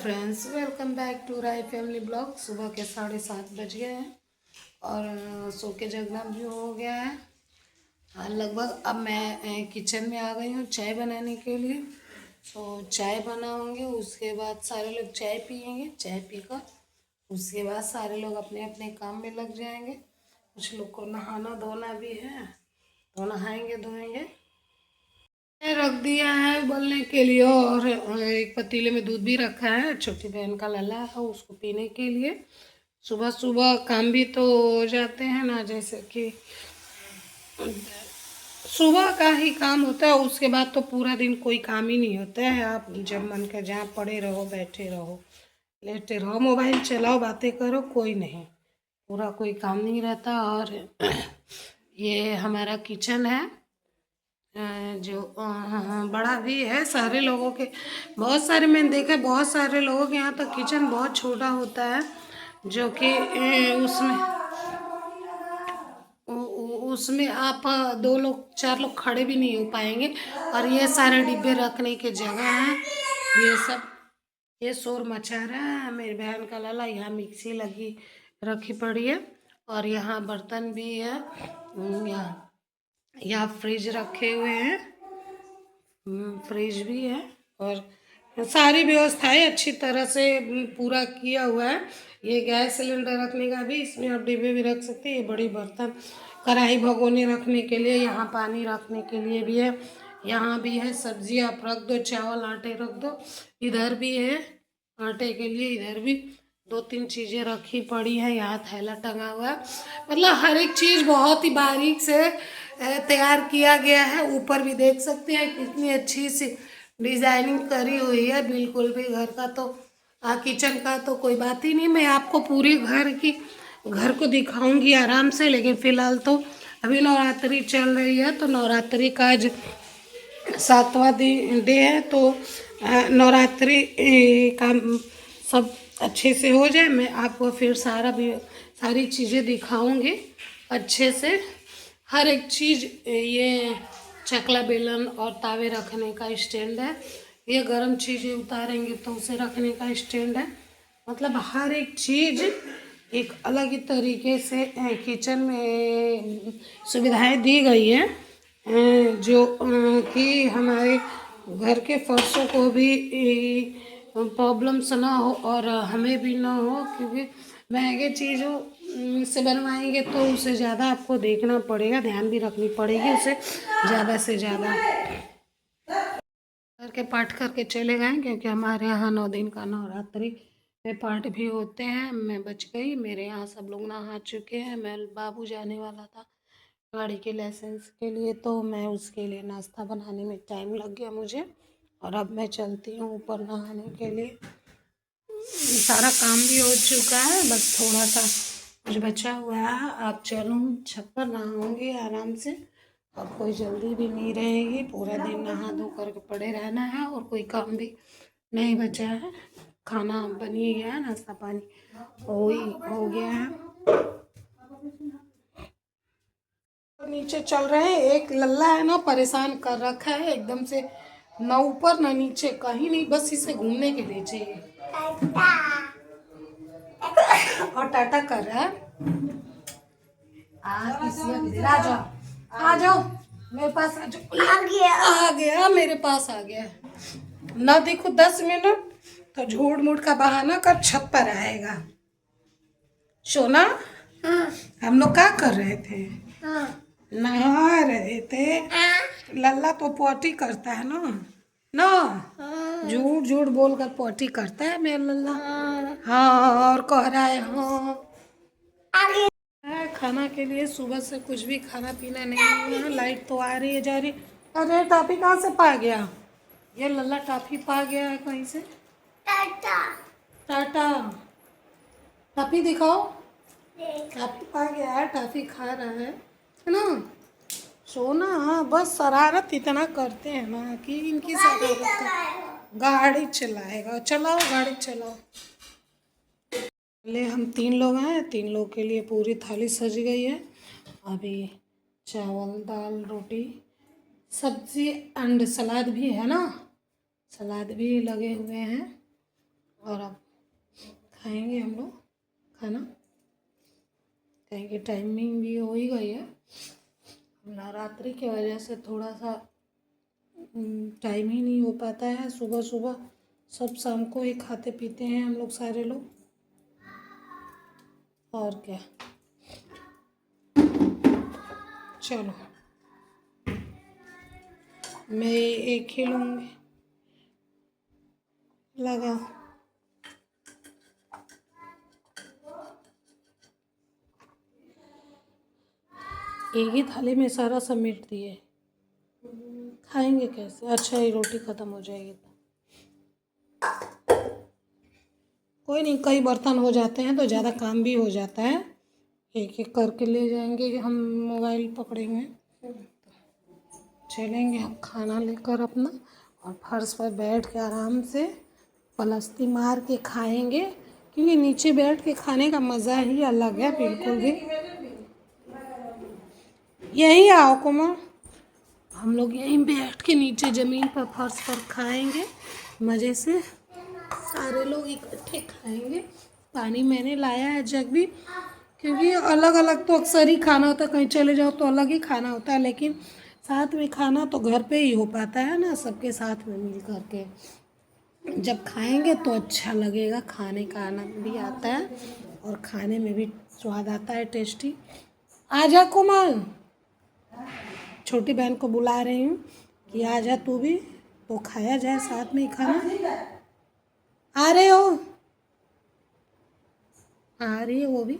Friends, welcome back to Rai family blog. सुबह के 7:30 बज गए हैं और सो के जगना भी हो गया है। लगभग अब मैं किचन में आ गई हूँ चाय बनाने के लिए। तो चाय बनाऊंगी, उसके बाद सारे लोग चाय पियेंगे। चाय पीकर उसके बाद सारे लोग अपने अपने काम में लग जाएंगे। कुछ लोग को नहाना धोना भी है, तो नहाएंगे धोएंगे। रख दिया है उबलने के लिए और एक पतीले में दूध भी रखा है। छोटी बहन का लला है, उसको पीने के लिए। सुबह सुबह काम भी तो हो जाते हैं ना, जैसे कि सुबह का ही काम होता है, उसके बाद तो पूरा दिन कोई काम ही नहीं होता है। आप जब मन कर जहाँ पड़े रहो, बैठे रहो, लेटे रहो, मोबाइल चलाओ, बातें करो, कोई नहीं, पूरा कोई काम नहीं रहता। और ये हमारा किचन है जो बड़ा भी है। सारे लोगों के, बहुत सारे मैंने देखा, बहुत सारे लोगों के यहाँ तो किचन बहुत छोटा होता है, जो कि उसमें आप 2 लोग 4 लोग खड़े भी नहीं हो पाएंगे। और ये सारे डिब्बे रखने की जगह है। ये सब, ये शोर मचा रहा है मेरी बहन का लाला। यहाँ मिक्सी लगी रखी पड़ी है और यहाँ बर्तन भी है। यहाँ फ्रिज रखे हुए हैं, फ्रिज भी है और सारी व्यवस्थाएं अच्छी तरह से पूरा किया हुआ है। ये गैस सिलेंडर रखने का भी, इसमें आप डिब्बे भी रख सकते हैं। ये बड़ी बर्तन, कढ़ाई भगोने रखने के लिए, यहाँ पानी रखने के लिए भी है। यहाँ भी है सब्जी आप रख दो, चावल आटे रख दो। इधर भी है आटे के लिए, इधर भी 2-3 चीज़ें रखी पड़ी है। यहाँ थैला टंगा हुआ है। मतलब हर एक चीज़ बहुत ही बारीक से तैयार किया गया है। ऊपर भी देख सकते हैं कितनी अच्छी सी डिजाइनिंग करी हुई है। बिल्कुल भी घर का तो किचन का तो कोई बात ही नहीं। मैं आपको पूरी घर को दिखाऊंगी आराम से, लेकिन फिलहाल तो अभी नवरात्रि चल रही है, तो नवरात्रि का आज 7वां डे है। तो नवरात्रि का सब अच्छे से हो जाए, मैं आपको फिर सारी चीज़ें दिखाऊंगी अच्छे से। हर एक चीज़, ये चकला बेलन और तावे रखने का स्टैंड है। ये गर्म चीज़ें उतारेंगे तो उसे रखने का स्टैंड है। मतलब हर एक चीज़ एक अलग ही तरीके से किचन में सुविधाएं दी गई है, जो कि हमारे घर के फर्शों को भी प्रॉब्लम्स ना हो और हमें भी ना हो। क्योंकि महंगे चीज़ों से बनवाएंगे तो उसे ज़्यादा आपको देखना पड़ेगा, ध्यान भी रखनी पड़ेगी उसे ज़्यादा से ज़्यादा करके पाठ करके चले गए। क्योंकि हमारे यहाँ 9 दिन का नवरात्रि में पाठ भी होते हैं। मैं बच गई, मेरे यहाँ सब लोग नहा चुके हैं। मैं बाबू जाने वाला था गाड़ी के लाइसेंस के लिए, तो मैं उसके लिए नाश्ता बनाने में टाइम लग गया मुझे। और अब मैं चलती हूँ ऊपर नहाने के लिए। सारा काम भी हो चुका है, बस थोड़ा सा कुछ बचा हुआ है। अब चलूँ छत पर, नहाऊंगी आराम से और कोई जल्दी भी नहीं रहेगी। पूरा दिन नहा धो करके पड़े रहना है और कोई काम भी नहीं बचा है। खाना बन ही गया है, नाश्ता पानी हो गया है। तो नीचे चल रहे हैं। एक लल्ला है ना, परेशान कर रखा है एकदम से, ना ऊपर ना नीचे, कहीं नहीं, बस इसे घूमने के लिए चाहिए। और टाटा कर रहा है। आ जाओ, आ जाओ मेरे पास, आ जाओ। आ गया मेरे पास, आ गया। ना देखो 10 मिनट तो झूठ मूठ का बहाना कर छत पर आएगा। सोना, हम लोग क्या कर रहे थे? नहा रहे थे। लल्ला तो पॉटी करता है ना, ना झूठ झूठ बोल कर पॉटी करता है मेरा लल्ला। हाँ, और कह रहा है हाँ। खाना के लिए सुबह से कुछ भी खाना पीना नहीं हुआ है। लाइट तो आ रही है जा रही। अरे टॉफी कहाँ से पा गया? ये लल्ला टॉफी पा गया है कहीं से। टाटा टाटा, टॉफी दिखाओ। टॉफी पा गया है, टॉफी खा रहा है ना। सोना, बस शरारत इतना करते हैं ना कि इनकी शरारत। गाड़ी चलाएगा, चलाओ गाड़ी चलाओ। ले हम 3 लोग हैं, 3 लोग के लिए पूरी थाली सज गई है। अभी चावल दाल रोटी सब्जी एंड सलाद भी है ना, सलाद भी लगे हुए हैं। और अब खाएंगे हम लोग खाना, कहेंगे टाइमिंग भी हो ही गई है। नवरात्रि की वजह से थोड़ा सा टाइम ही नहीं हो पाता है। सुबह सुबह सब शाम को ही खाते पीते हैं हम लोग सारे लोग, और क्या। चलो मैं एक ही लूँगी, लगा। एक ही थाली में सारा समेट दिए, खाएंगे कैसे? अच्छा ये रोटी ख़त्म हो जाएगी तो कोई नहीं, कई बर्तन हो जाते हैं तो ज़्यादा काम भी हो जाता है। एक एक करके ले जाएंगे, हम मोबाइल पकड़ेंगे, चलेंगे हम खाना लेकर अपना, और फर्श पर बैठ के आराम से पलस्ती मार के खाएंगे, क्योंकि नीचे बैठ के खाने का मज़ा ही अलग है बिल्कुल भी। यहीं आओ कोमल, हम लोग यहीं बैठ के नीचे ज़मीन पर फर्श पर खाएंगे मज़े से, सारे लोग इकट्ठे खाएंगे। पानी मैंने लाया है जग भी, क्योंकि अलग अलग तो अक्सर ही खाना होता है, कहीं चले जाओ तो अलग ही खाना होता है, लेकिन साथ में खाना तो घर पे ही हो पाता है ना, सबके साथ में मिल करके जब खाएंगे तो अच्छा लगेगा, खाने का आनंद भी आता है और खाने में भी स्वाद आता है, टेस्टी। आजा कोमल, छोटी बहन को बुला रही हूँ कि आजा तू भी, तो खाया जाए साथ में ही खाना। आ रहे हो? आ रही है वो भी।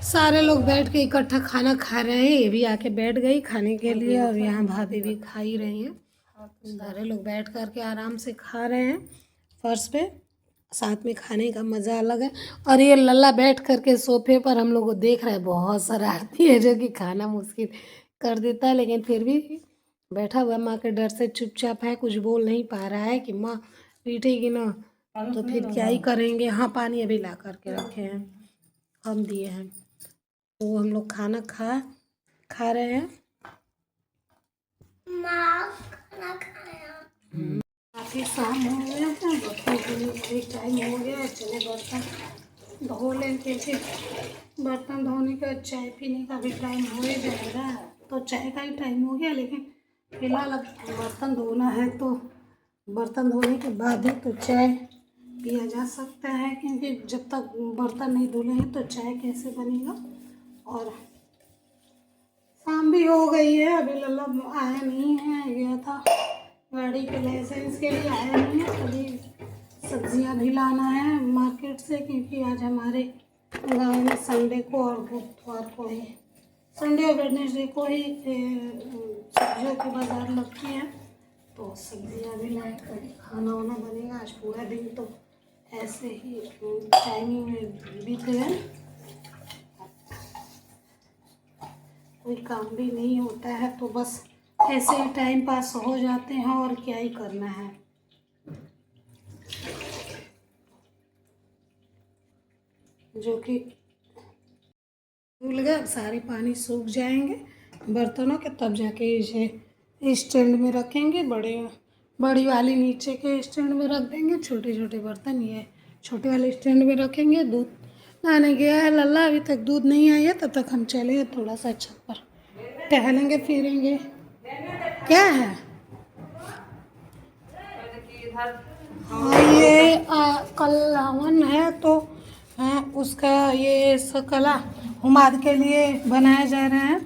सारे लोग बैठ के इकट्ठा खाना खा रहे हैं, ये भी आके बैठ गई खाने के लिए, और यहाँ भाभी भी खा ही रही हैं। सारे लोग बैठ कर के आराम से खा रहे हैं फर्श पे, साथ में खाने का मज़ा अलग है। और ये लल्ला बैठ कर के सोफे पर हम लोग को देख रहा है, बहुत शरारती है, जो कि खाना मुश्किल कर देता है, लेकिन फिर भी बैठा हुआ माँ के डर से चुपचाप है, कुछ बोल नहीं पा रहा है कि माँ पीटेगी ना, तो फिर क्या ही करेंगे। हाँ पानी अभी ला करके रखे हैं, हम दिए हैं। तो हम लोग खाना खा रहे हैं। काफ़ी शाम हो गया है, बर्तन धोने का भी टाइम हो गया है, चले बर्तन धो लेते, फिर बर्तन धोने का चाय पीने का भी टाइम हो ही जाएगा, तो चाय का ही टाइम हो गया, लेकिन फिलहाल अब बर्तन धोना है, तो बर्तन धोने के बाद ही तो चाय पिया जा सकता है, क्योंकि जब तक बर्तन नहीं धुले हैं तो चाय कैसे बनेगा। और शाम भी हो गई है, अभी लल्ला आया नहीं है, गया था गाड़ी के लाइसेंस के लिए, आया नहीं है। अभी सब्जियां भी लाना है मार्केट से, क्योंकि आज हमारे गांव में संडे को और बुधवार को ही, संडे और वेडनेसडे को ही सब्जियों की बाजार लगती है, तो सब्जियां भी लाए कर खाना वाना बनेगा। आज पूरा दिन तो ऐसे ही टाइमिंग में बीत गया, कोई काम भी नहीं होता है, तो बस ऐसे ही टाइम पास हो जाते हैं, और क्या ही करना है। जो कि धुल गए, अब सारे पानी सूख जाएंगे बर्तनों के, तब जाके इसे स्टैंड में रखेंगे, बड़ी वाली नीचे के स्टैंड में रख देंगे, छोटे छोटे बर्तन ये छोटे वाले स्टैंड में रखेंगे। दूध लाने गया है लल्ला, अभी तक दूध नहीं आई है, तब तक हम चले थोड़ा सा छत पर टहलेंगे फिरेंगे। क्या है? हाँ ये कल हवन है, तो उसका ये सकला हुमाद के लिए बनाया जा रहा है,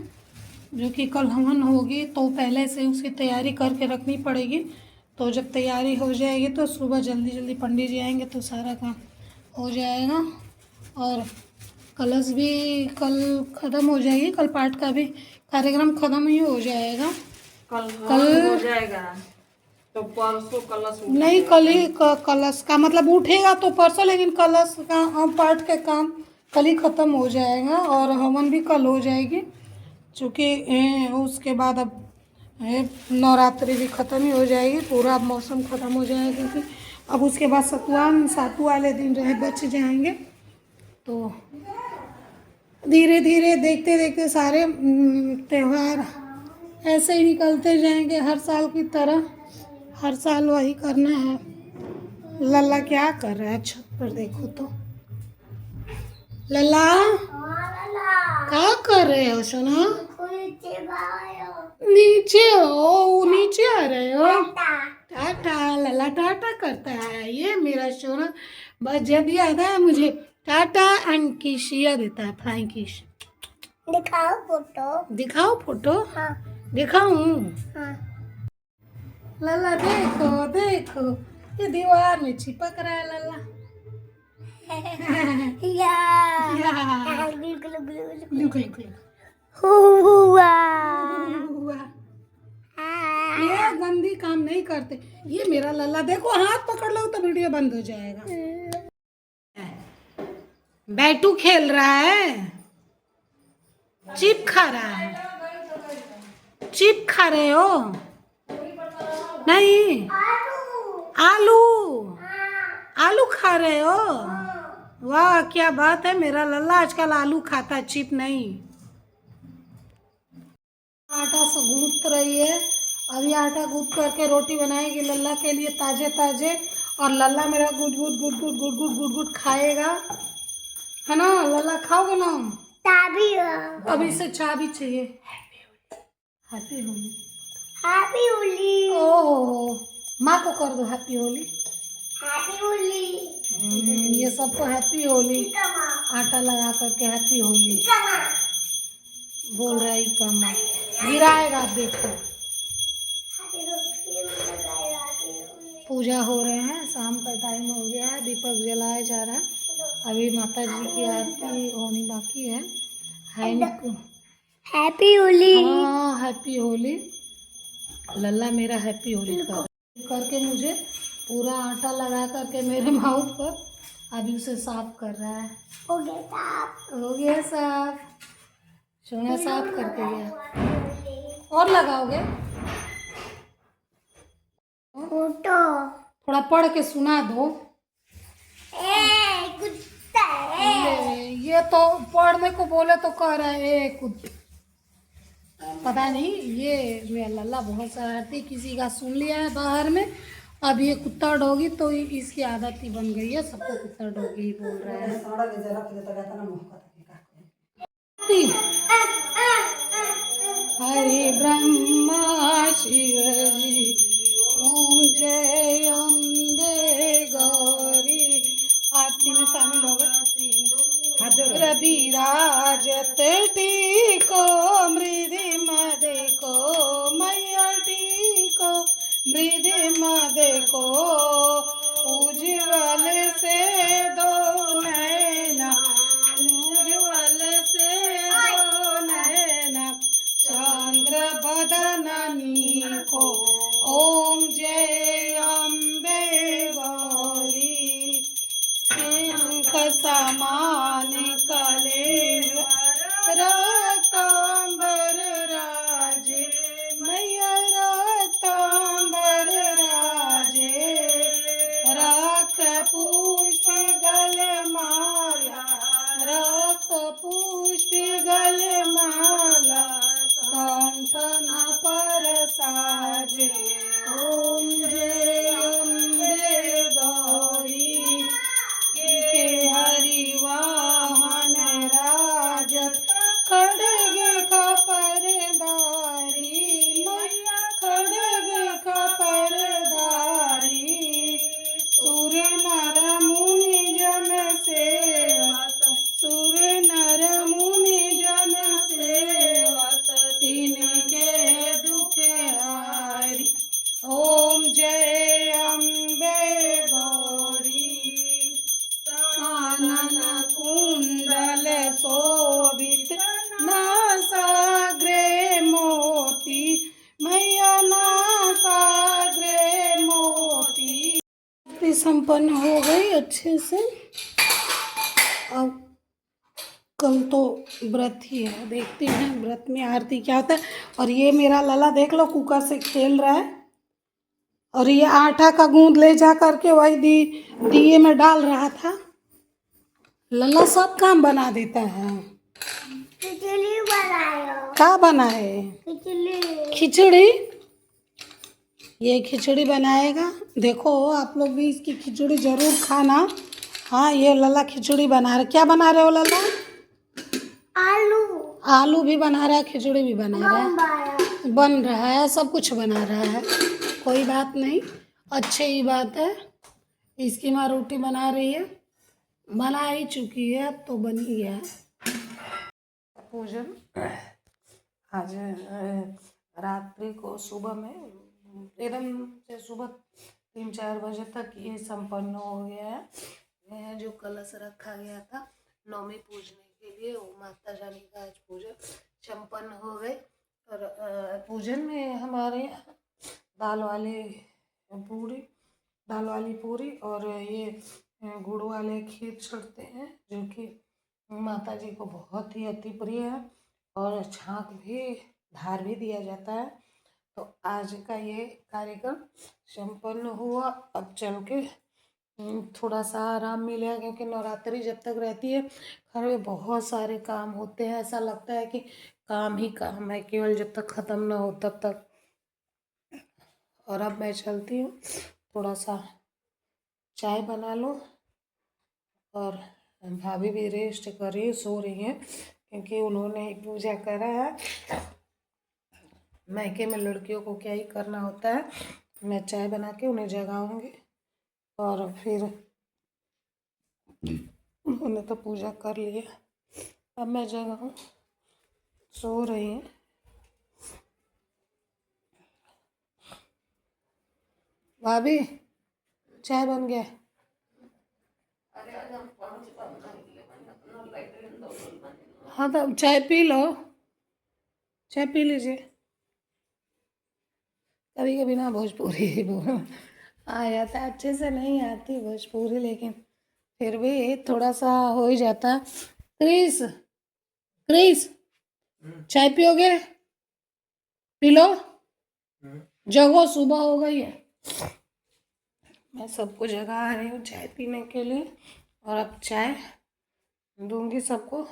जो कि कल हवन होगी, तो पहले से उसकी तैयारी करके रखनी पड़ेगी। तो जब तैयारी हो जाएगी तो सुबह जल्दी जल्दी पंडित जी आएंगे तो सारा काम हो जाएगा। और कलश भी कल ख़त्म हो जाएगी, कल पाठ का भी कार्यक्रम ख़त्म ही हो जाएगा। कल हो जाएगा तो परसों कलश नहीं, कल ही कलश का मतलब उठेगा तो परसों, लेकिन कलश का पाठ का काम कल ही ख़त्म हो जाएगा, और हवन भी कल हो जाएगी, चूँकि उसके बाद अब नवरात्रि भी ख़त्म ही हो जाएगी, पूरा मौसम ख़त्म हो जाएगा, क्योंकि अब उसके बाद सतुआन सातु वाले दिन रहे बच जाएंगे। तो धीरे धीरे देखते देखते सारे त्यौहार ऐसे ही निकलते जाएंगे हर साल की तरह। हर साल वही करना है। लल्ला क्या कर रहा है छत पर, देखो तो। लल्ला क्या कर रहे हो सोना? नीचे हो, नीचे आ रहे हो? टाटा। लल्ला टाटा करता है, ये मेरा सोना। बस जब याद है मुझे टाटा एंड किसिया देता है, फ्लाइंग किस। दिखाओ फोटो। दिखाओ फोटो। हाँ दिखाऊं? हाँ। लल्ला देखो देखो, ये दीवार में चिपक रहा है लल्ला। या या। गुलु गुलु गुलु गुलु। Glue glue glue. हुआ। हुआ। ये गंदी काम नहीं करते। ये मेरा लल्ला देखो, हाथ पकड़ लो तो वीडियो बंद हो जाएगा। बैटू खेल रहा है, चिप खा रहा है। चिप खा रहे हो? नहीं, आलू। आलू खा रहे हो? वाह क्या बात है, मेरा लल्ला आजकल आलू खाता है, चिप नहीं। आटा से गूंथ रही है। अभी आटा गूंथ करके रोटी बनाएगी लल्ला के लिए, ताजे ताजे। और लल्ला मेरा good good good good good good good good खाएगा, है ना? लल्ला खाओगे ना? चाबी। अभी से चाय भी चाहिए। हैप्पी होली। हैप्पी होली। ओह, माँ को कर दो हैप्पी होली। हैप्पी होली। ये सबको हैप्पी होली। आटा लगा करके हैप्पी होली बोल रहा है। कमा गिराएगा, देखो। पूजा हो रहे हैं, शाम का टाइम हो गया है, दीपक जलाया जा रहा है। अभी माता जी की आरती होनी बाकी है। हैप्पी होली। हाँ हैप्पी होली। लल्ला मेरा हैप्पी होली करके मुझे पूरा आटा लगा करके मेरे माउथ पर अभी उसे साफ कर रहा है। हो गया साफ। हो गया साफ। सोना साफ करके गया। और लगाओगे? फोटो। थोड़ा पढ़ के सुना दो। कुत्ता है। ये तो पढ़ने को बोले तो कह रहा है कुत्ता। पता नहीं, ये मेरा लल्ला बहुत शरारती, किसी का सुन लिया है बाहर में। अब ये कुत्ता डॉगी तो इसकी आदत ही बन गई है, सबको कुत्ता डॉगी ही बोल रहा है। हरे ब्रह्मा शिवजी ओम जय अम्बे गौरी। आरती में शामिल हो गए। रविराजत टीको मृदि मदे को, मैया टीको मृदि मदे को। उज्ज्वल से दो नैना, उज्ज्वल से दो नैना, चंद्र बदननी को। ओम जय अम्बे गौरी। समान कलेवर रक्तांबर राजे, मैया रक्तांबर राजे। रक्त पुष्प गल माला, रक्त पुष्प गल माला, कंठन पर साजे। ओम जय अम्बे गौरी। के हरिवाहन राजत खड़गे खपरदारी, मैया खड़गे खपरदारी। सुर नर मुनि जन सेवत, सुर नर मुनि जन सेवत, तिनके दुख हारी। ओम जय अम्बे गौरी। कानन कुंडल शोभित, नासाग्रे मोती, मैया नासाग्रे मोती। संपन्न हो गई अच्छे से। अब कल तो व्रत ही है, देखते हैं व्रत में आरती क्या होता है। और ये मेरा लल्ला देख लो कुकर से खेल रहा है, और ये आटा का गूंद ले जा करके वही दिए में डाल रहा था। लल्ला सब काम बना देता है। खिचड़ी बनायो क्या बनाए? खिचड़ी खिचड़ी। ये खिचड़ी बनाएगा। देखो आप लोग भी इसकी खिचड़ी जरूर खाना। हाँ, ये लल्ला खिचड़ी बना रहे। क्या बना रहे हो लल्ला? आलू आलू भी बना रहा है, खिचड़ी भी बना रहा है। बम्बाया बन रहा है, सब कुछ बना रहा है। कोई बात नहीं, अच्छी ही बात है। इसकी माँ रोटी बना रही है, बना ही चुकी है, अब तो बन ही गया है। पूजन आज रात्रि को सुबह में एकदम से सुबह 3-4 बजे तक ये संपन्न हो गया है। यह जो कलश रखा गया था नवमी पूजने के लिए, वो माता रानी का आज पूजन संपन्न हो गए। और पूजन में हमारे यहाँ दाल वाली पूरी और ये गुड़ वाले खीर चढ़ते हैं, जो कि माता जी को बहुत ही अति प्रिय है। और छाक भी, धार भी दिया जाता है। तो आज का ये कार्यक्रम संपन्न हुआ। अब चल के थोड़ा सा आराम मिलेगा, क्योंकि नवरात्रि जब तक रहती है घर में बहुत सारे काम होते हैं। ऐसा लगता है कि काम ही काम है, केवल जब तक ख़त्म ना हो तब तक। और अब मैं चलती हूँ, थोड़ा सा चाय बना लो। और भाभी भी रेस्ट कर रही, सो रही हैं, क्योंकि उन्होंने पूजा करा है। मायके में लड़कियों को क्या ही करना होता है। मैं चाय बना के उन्हें जगाऊंगी और फिर उन्होंने तो पूजा कर लिया, अब मैं जगाऊँ। सो रही हैं। भाभी चाय बन गया। हाँ तो चाय पी लो, चाय पी लीजिए। कभी कभी ना भोजपुरी आ जाता है, अच्छे से नहीं आती भोजपुरी, लेकिन फिर भी थोड़ा सा हो ही जाता है। क्रिस क्रिस चाय पियोगे? पी लो, जगो, सुबह हो गई है। मैं सबको जगा रही हूँ चाय पीने के लिए, और अब चाय दूंगी सबको।